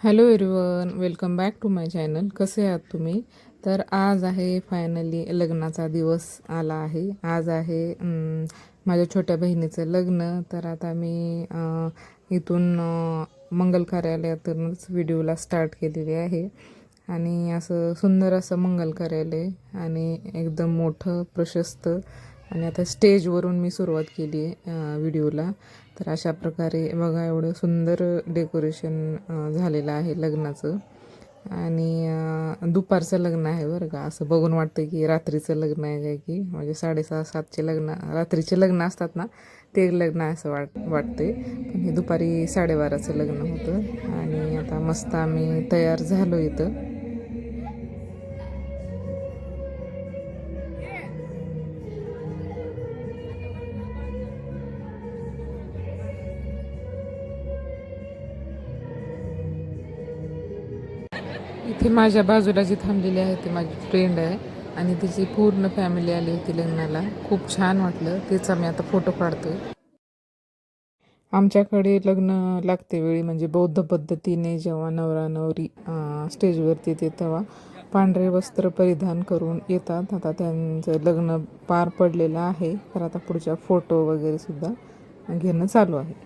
Hello everyone, welcome back to my channel. कसे आहात तुम्ही? तर आज आहे फायनली लग्नाचा दिवस आला आहे. आज आहे माझ्या छोट्या बहिणीचं लग्न. तर आता मी इथून मंगल कार्यालयातूनच व्हिडिओला स्टार्ट केलेली आहे. आणि असं सुंदर असं मंगल कार्यालय आणि एकदम मोठं प्रशस्त. आणि आता स्टेजवरून मी सुरुवात केली आहे व्हिडिओला. तर अशा प्रकारे बघा, एवढं सुंदर डेकोरेशन झालेलं आहे लग्नाचं. आणि दुपारचं लग्न आहे बरं का. असं बघून वाटतं की रात्रीचं लग्न आहे काय की, म्हणजे 6:30-7चे लग्न, रात्रीचे लग्न असतात ना, ते लग्न आहे असं वाटते. पण हे दुपारी 12:30चं लग्न होतं. आणि आता मस्त आम्ही तयार झालो इथं. इथे माझ्या बाजूला जी थांबलेली आहे ती माझी फ्रेंड आहे आणि तिची पूर्ण फॅमिली आली होती लग्नाला. खूप छान वाटलं. तिचा मी आता फोटो काढतोय. आमच्याकडे लग्न लागते वेळी म्हणजे बौद्ध पद्धतीने जेव्हा नवरा नवरी स्टेजवरती येते तेव्हा पांढरे वस्त्र परिधान करून येतात. आता त्यांचं लग्न पार पडलेलं आहे. तर आता पुढच्या फोटो वगैरे सुद्धा घेणं चालू आहे.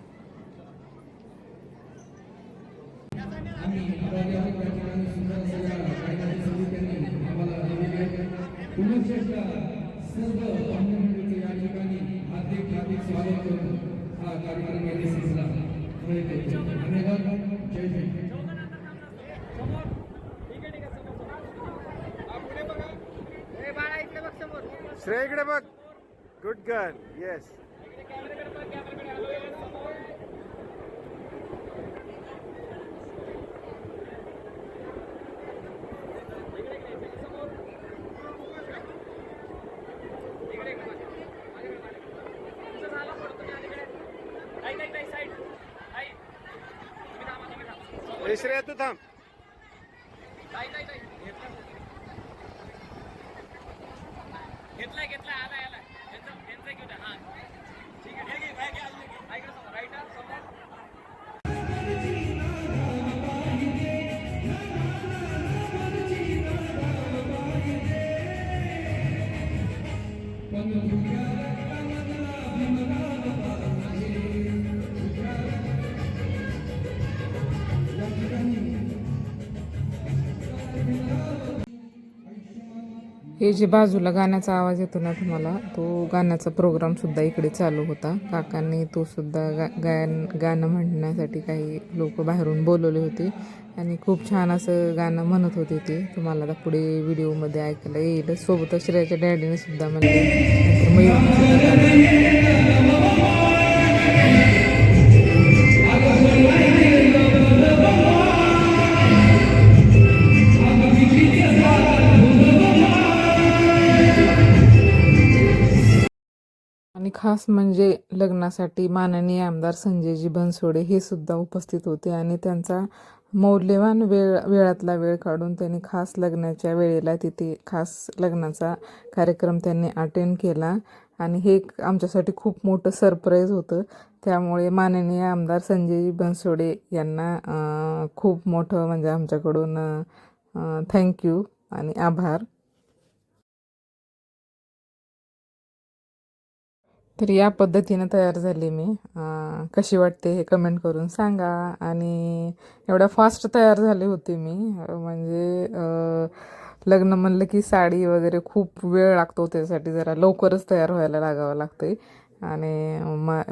सर्व पाहुणे या ठिकाणी हार्दिक हार्दिक स्वागत करून हा कार्यक्रम यशस्वीला धन्यवाद. जय जय. श्रेय इकडे बघ. Good girl. येस. श्रेय तू थांब. घेतला आला आला त्यांचा घेऊ द्या. हा ठीक आहे. राईट समोर. हे जे बाजूला गाण्याचा आवाज येतो ना तुम्हाला, तो गाण्याचा प्रोग्रामसुद्धा इकडे चालू होता. काकांनी तो सुद्धा गाणं म्हणण्यासाठी काही लोक बाहेरून बोलवले होते आणि खूप छान असं गाणं म्हणत होते. ते तुम्हाला आता पुढे व्हिडिओमध्ये ऐकायला येईल. सोबतच श्रेयाच्या डॅडीने सुद्धा म्हणले. नंतर आणि खास म्हणजे लग्नासाठी माननीय आमदार संजयजी बनसोडे हे सुद्धा उपस्थित होते. आणि त्यांचा मौल्यवान वेळातला वेळ काढून त्यांनी खास लग्नाच्या वेळेला तिथे खास लग्नाचा कार्यक्रम त्यांनी अटेंड केला. आणि हे आमच्यासाठी खूप मोठं सरप्राईज होतं. त्यामुळे माननीय आमदार संजयजी बनसोडे यांना खूप मोठं म्हणजे आमच्याकडून थँक्यू आणि आभार. तर या पद्धतीनं तयार झाली मी. कशी वाटते हे कमेंट करून सांगा. आणि एवढ्या फास्ट तयार झाले होते मी, म्हणजे लग्न म्हणलं की साडी वगैरे खूप वेळ लागतो, त्यासाठी जरा लवकरच तयार व्हायला लागावं लागते. आणि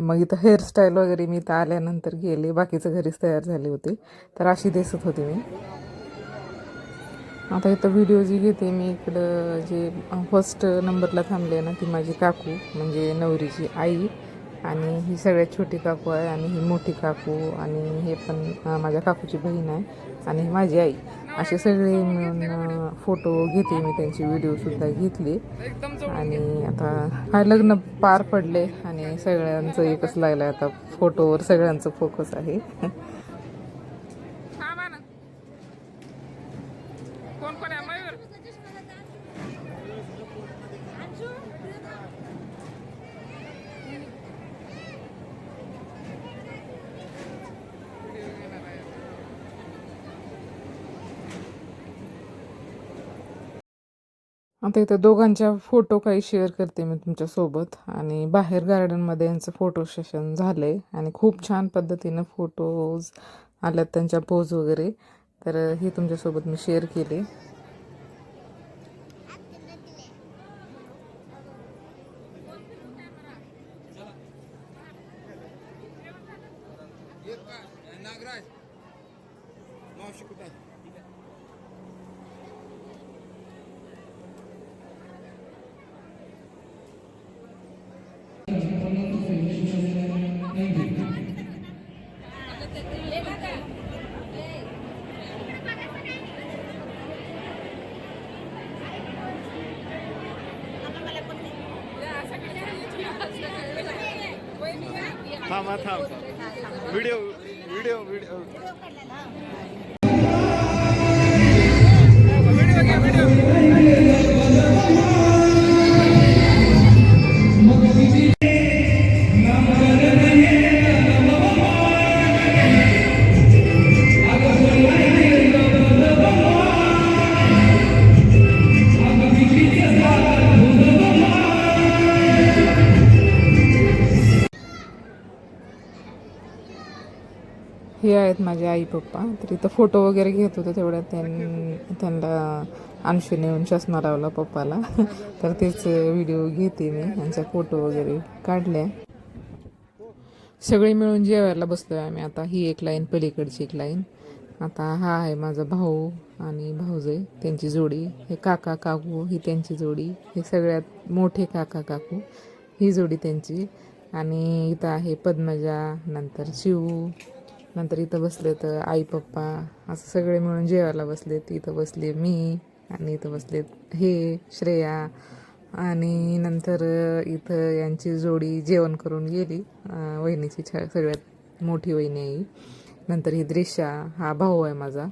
मग इथं हेअरस्टाईल वगैरे मी इथं आल्यानंतर गेले, बाकीचं घरीच तयार झाले होते. तर अशी दिसत होती मी. आता इथं व्हिडिओ जी घेते मी, इकडं जे फर्स्ट नंबरला थांबले ना, ती माझी काकू म्हणजे नवरीची आई. आणि ही सगळ्यात छोटी काकू आहे आणि ही मोठी काकू. आणि हे पण माझ्या काकूची बहीण आहे. आणि ही माझी आई. असे सगळे मिळून फोटो घेते मी, त्यांची व्हिडिओसुद्धा घेतली. आणि आता हा लग्न पार पडले आणि सगळ्यांचं एकच लागलं आहे आता, फोटोवर सगळ्यांचं फोकस आहे. कोण कोण आहे मयूर? आता इथं दोघांच्या फोटो काही शेअर करते मी तुमच्यासोबत. आणि बाहेर गार्डनमध्ये यांचं फोटो सेशन झालं आहे आणि खूप छान पद्धतीनं फोटोज आल्यात त्यांच्या पोज वगैरे. तर हे तुमच्यासोबत मी शेअर केले. थांबा थांब व्हिडिओ व्हिडिओ व्हिडिओ हे आहेत माझे आई पप्पा. तर इथं फोटो वगैरे घेत होते तेवढ्यात त्यांना अंशूने येऊन चष्मा लावला पप्पाला. तर तेच व्हिडिओ घेते मी. त्यांचा फोटो वगैरे काढल्या. सगळे मिळून जेवायला बसलोय आम्ही आता. ही एक लाईन, पलीकडची एक लाईन. आता हा आहे माझा भाऊ आणि भाऊजाई त्यांची जोडी. हे काका काकू ही त्यांची जोडी. हे सगळ्यात मोठे काका काकू ही जोडी त्यांची. आणि इथं आहे पद्मजा, नंतर शिव, नंतर इथं बसले तर आई पप्पा, असं सगळे मिळून जेवायला बसलेत. इथं बसले मी आणि इथं बसलेत हे श्रेया. आणि नंतर इथं यांची जोडी जेवण करून गेली. वहिनीची सगळ्यात मोठी वहिनी आहे. नंतर ही दृश्या, हा भाऊ आहे माझा.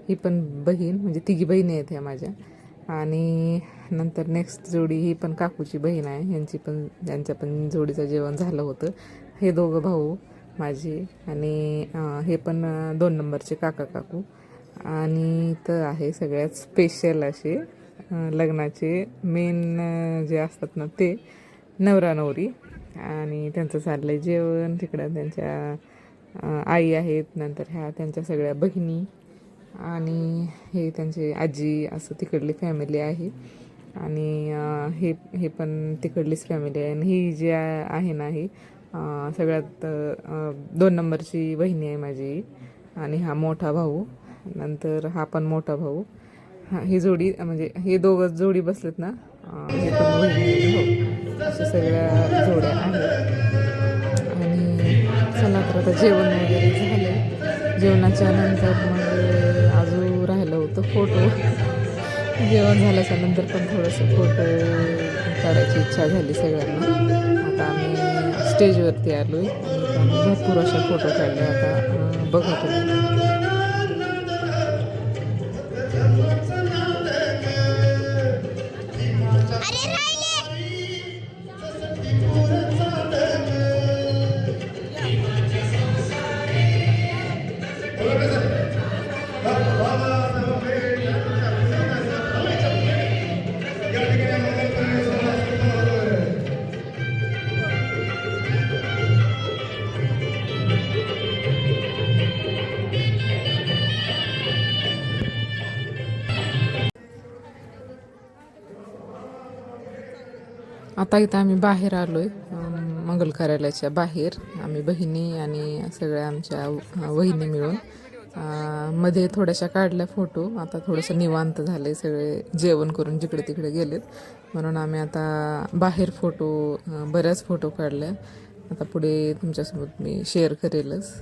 ही पण बहीण, म्हणजे तिघी बहिणी आहेत ह्या माझ्या. आणि नंतर नेक्स्ट जोडी ही पण काकूची बहीण आहे. यांच्या पण जोडीचं जेवण झालं होतं. हे दोघं भाऊ माझे. आणि हे पण 2 नंबरचे काका काकू. आणि इथं आहे सगळ्यात स्पेशल असे लग्नाचे मेन जे असतात ना ते नवरा नवरी. आणि त्यांचं चाललं आहे जेवण. तिकडं त्यांच्या आई आहेत, नंतर ह्या त्यांच्या सगळ्या बहिणी आणि हे त्यांचे आजी, असं तिकडली फॅमिली आहे. आणि हे पण तिकडलीच फॅमिली आहे. आणि ही जी आहे ना ही सगळ्यात 2 नंबरची वहिनी आहे माझी. आणि हा मोठा भाऊ, नंतर हा पण मोठा भाऊ. ही जोडी, म्हणजे हे दोघं जोडी बसलेत ना, हे पण वहिनी भाऊ, अशा सगळ्या जोड्या आहेत. आणि चला तर आता जेवण वगैरे झालं. जेवणाच्या नंतर मग अजून राहिलं होतं फोटो. जेवण झाल्याच्या नंतर पण थोडंसं फोटो काढायची इच्छा झाली सगळ्यांना. आता आम्ही स्टेजवरती आलो आहे आणि भरपूर अशा फोटो काढले. आता बघा तुम्ही. आता इथं आम्ही बाहेर आलो आहे, मंगल कार्यालयाच्या बाहेर. आम्ही बहिणी आणि सगळ्या आमच्या वहिनी मिळून मध्ये थोड्याशा काढल्या फोटो. आता थोडंसं निवांत झालं आहे, सगळे जेवण करून जिकडे तिकडे गेलेत. म्हणून आम्ही आता बाहेर फोटो, बऱ्याच फोटो काढल्या. आता पुढे तुमच्यासोबत मी शेअर करेलच.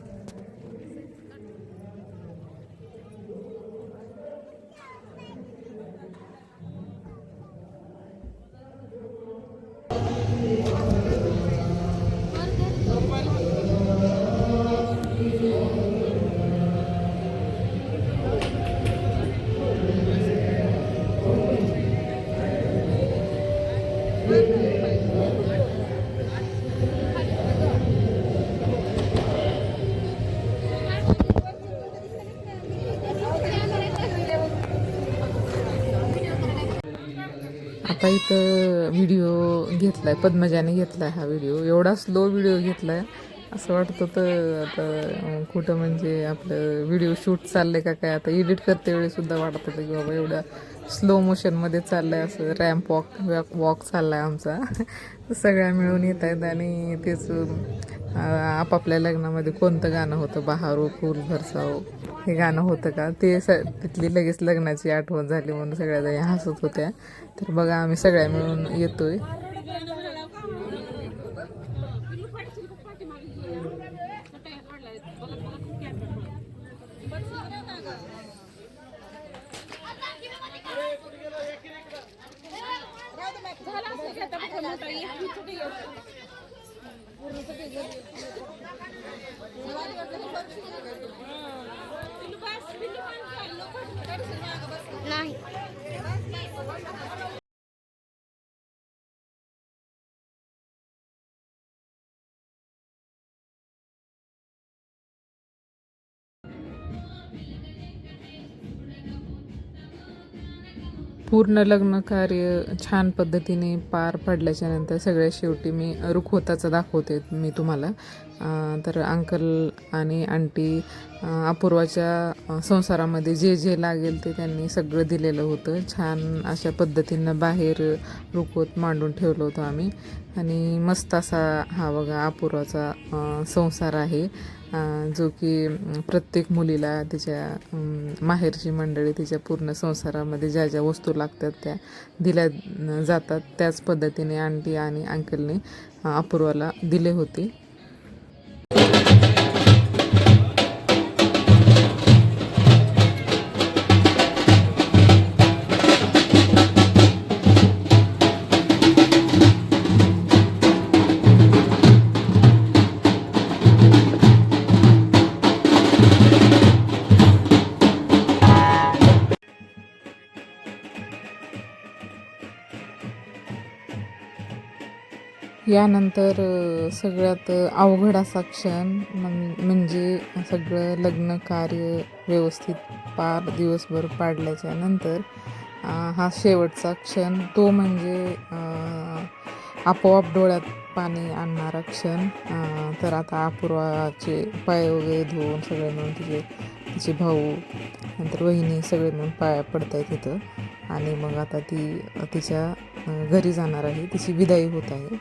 आता इथं व्हिडिओ घेतलाय, पद्मजाने घेतलाय हा व्हिडिओ. एवढा स्लो व्हिडिओ घेतलाय, असं वाटत होतं आता कुठं म्हणजे आपलं व्हिडिओ शूट चाललंय का काय. आता एडिट करते वेळी सुद्धा वाटत होतं की बाबा एवढ्या स्लो मोशनमध्ये चाललंय, असं रॅम्प वॉक चाललाय आमचा. सगळ्या मिळून येत आहेत आणि तेच आपापल्या लग्नामध्ये कोणतं गाणं होतं, बहारो फूल बरसाओ हे गाणं होतं का ते तिथली लगेच लग्नाची आठवण झाली म्हणून सगळ्या जणी हसत होत्या. तर बघा आम्ही सगळ्या मिळून येतोय. नाही. पूर्ण लग्न कार्य छान पद्धतीने पार पडल्याच्या नंतर सगळ्यात शेवटी मी रुखवताचं दाखवते मी तुम्हाला. तर अंकल आणि आंटी अपूर्वाच्या संसारामध्ये जे जे लागेल ते त्यांनी सगळं दिलेलं होतं. छान अशा पद्धतीनं बाहेर रुखवत मांडून ठेवलं होतं आम्ही. आणि मस्त असा हा बघा अपूर्वाचा संसार आहे, जो की प्रत्येक मुलीला तिच्या माहेरची मंडळी तिच्या पूर्ण संसारामध्ये ज्या ज्या वस्तू लागतात त्या दिल्या जातात. त्याच पद्धतीने आंटी आणि अंकलने अपूर्वाला दिले होते. यानंतर सगळ्यात अवघड असा क्षण म्हणजे सगळं लग्न कार्य व्यवस्थित पार दिवसभर पाडल्याच्या नंतर हा शेवटचा क्षण, तो म्हणजे आपोआप डोळ्यात पाणी आणणारा क्षण. तर आता अपूर्वाचे पाय वगैरे धुवून सगळे मिळून तिचे भाऊ नंतर वहिनी सगळे मिळून पाया पडत आहेत तिथं. आणि मग आता ती तिच्या घरी जाणार आहे, तिची विदाई होत आहे.